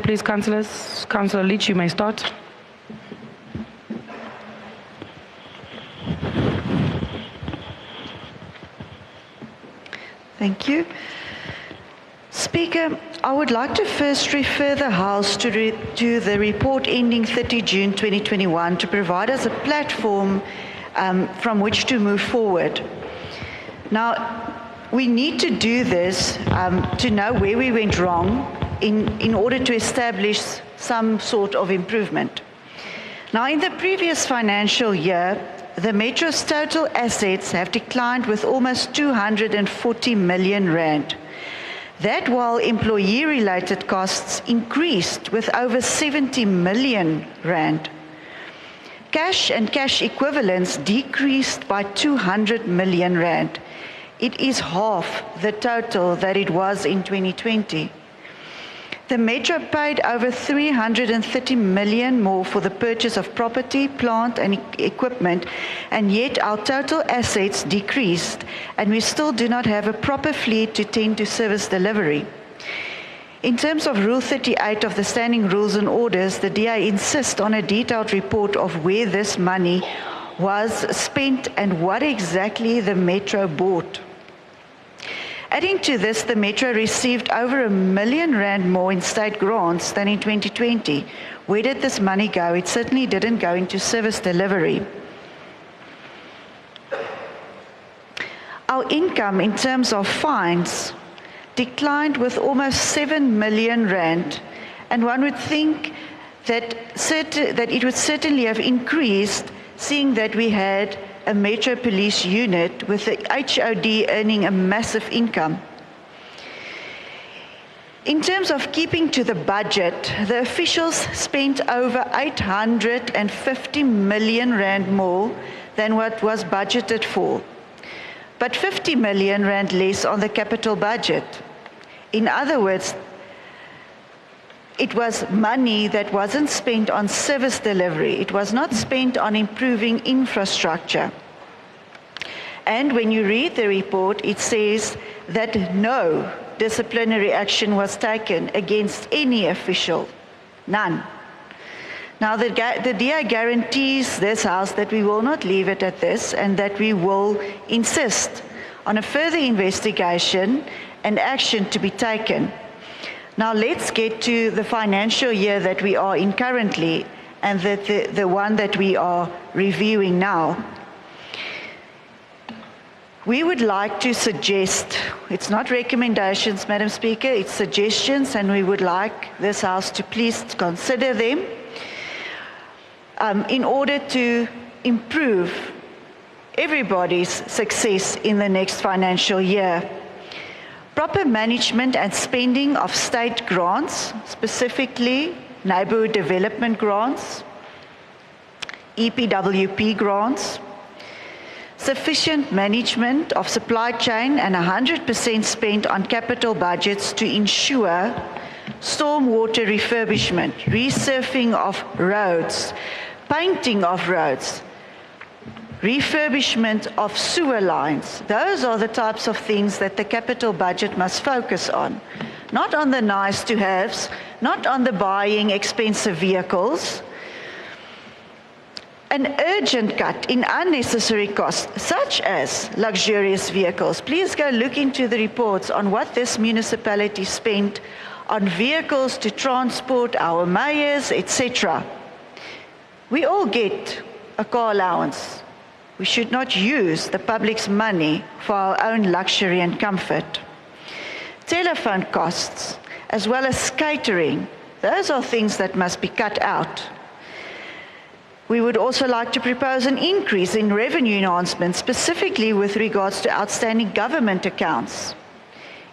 Please, councillors. Councillor Leech, you may start. Thank you. Speaker, I would like to first refer the House to the report ending 30 June 2021 to provide us a platform from which to move forward. Now, we need to do this to know where we went wrong in order to establish some sort of improvement. Now, in the previous financial year, the Metro's total assets have declined with almost 240 million rand. That while employee-related costs increased with over 70 million rand. Cash and cash equivalents decreased by 200 million rand. It is half the total that it was in 2020. The Metro paid over 330 million more for the purchase of property, plant and equipment, and yet our total assets decreased, and we still do not have a proper fleet to tend to service delivery. In terms of Rule 38 of the Standing Rules and Orders, the DA insists on a detailed report of where this money was spent and what exactly the Metro bought. Adding to this, the Metro received over R1 million more in state grants than in 2020. Where did this money go? It certainly didn't go into service delivery. Our income in terms of fines declined with almost 7 million rand, and one would think that it would certainly have increased, seeing that we had a Metro Police unit with the HOD earning a massive income. In terms of keeping to the budget, the officials spent over 850 million rand more than what was budgeted for, but 50 million rand less on the capital budget. In other words, it was money that wasn't spent on service delivery. It was not spent on improving infrastructure. And when you read the report, it says that no disciplinary action was taken against any official. None. Now, the DA guarantees this House that we will not leave it at this and that we will insist on a further investigation and action to be taken. Now let's get to the financial year that we are in currently and the one that we are reviewing now. We would like to suggest, it's not recommendations, Madam Speaker, it's suggestions, and we would like this House to please consider them in order to improve everybody's success in the next financial year. Proper management and spending of state grants, specifically neighbourhood development grants, EPWP grants, sufficient management of supply chain and 100% spent on capital budgets to ensure stormwater refurbishment, resurfacing of roads, painting of roads, refurbishment of sewer lines. Those are the types of things that the capital budget must focus on. Not on the nice to haves, not on the buying expensive vehicles. An urgent cut in unnecessary costs, such as luxurious vehicles. Please go look into the reports on what this municipality spent on vehicles to transport our mayors, etc. We all get a car allowance. We should not use the public's money for our own luxury and comfort. Telephone costs, as well as catering, those are things that must be cut out. We would also like to propose an increase in revenue enhancement, specifically with regards to outstanding government accounts.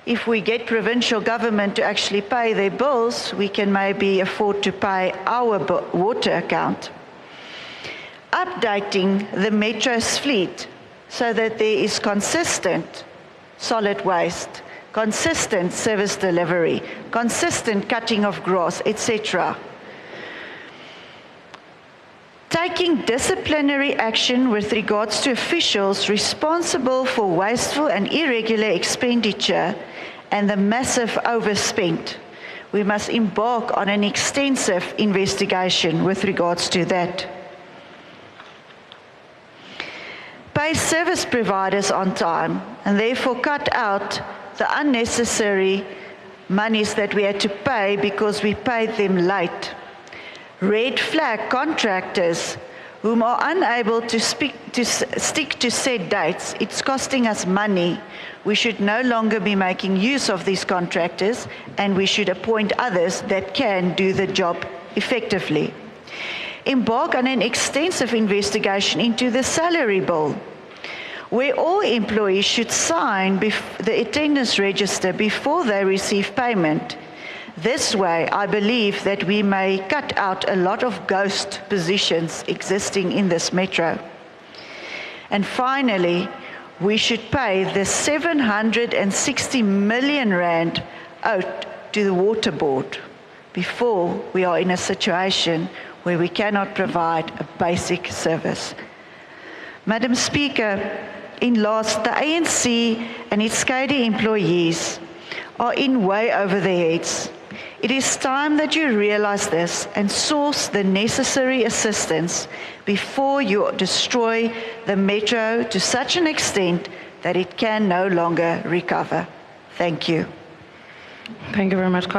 If we get provincial government to actually pay their bills, we can maybe afford to pay our water account. Updating the Metro's fleet so that there is consistent solid waste, consistent service delivery, consistent cutting of grass, etc. Taking disciplinary action with regards to officials responsible for wasteful and irregular expenditure and the massive overspent. we must embark on an extensive investigation with regards to that. Pay service providers on time and therefore cut out the unnecessary monies that we had to pay because we paid them late. Red flag contractors whom are unable to stick to set dates, it's costing us money. We should no longer be making use of these contractors, and we should appoint others that can do the job effectively. Embark on an extensive investigation into the salary bill, where all employees should sign the attendance register before they receive payment. This way, I believe that we may cut out a lot of ghost positions existing in this metro. And finally, we should pay the 760 million rand owed to the water board before we are in a situation where we cannot provide a basic service. Madam Speaker, in last, the ANC and its SCADI employees are in way over their heads. It is time that you realize this and source the necessary assistance before you destroy the metro to such an extent that it can no longer recover. Thank you. Thank you very much, Councillor.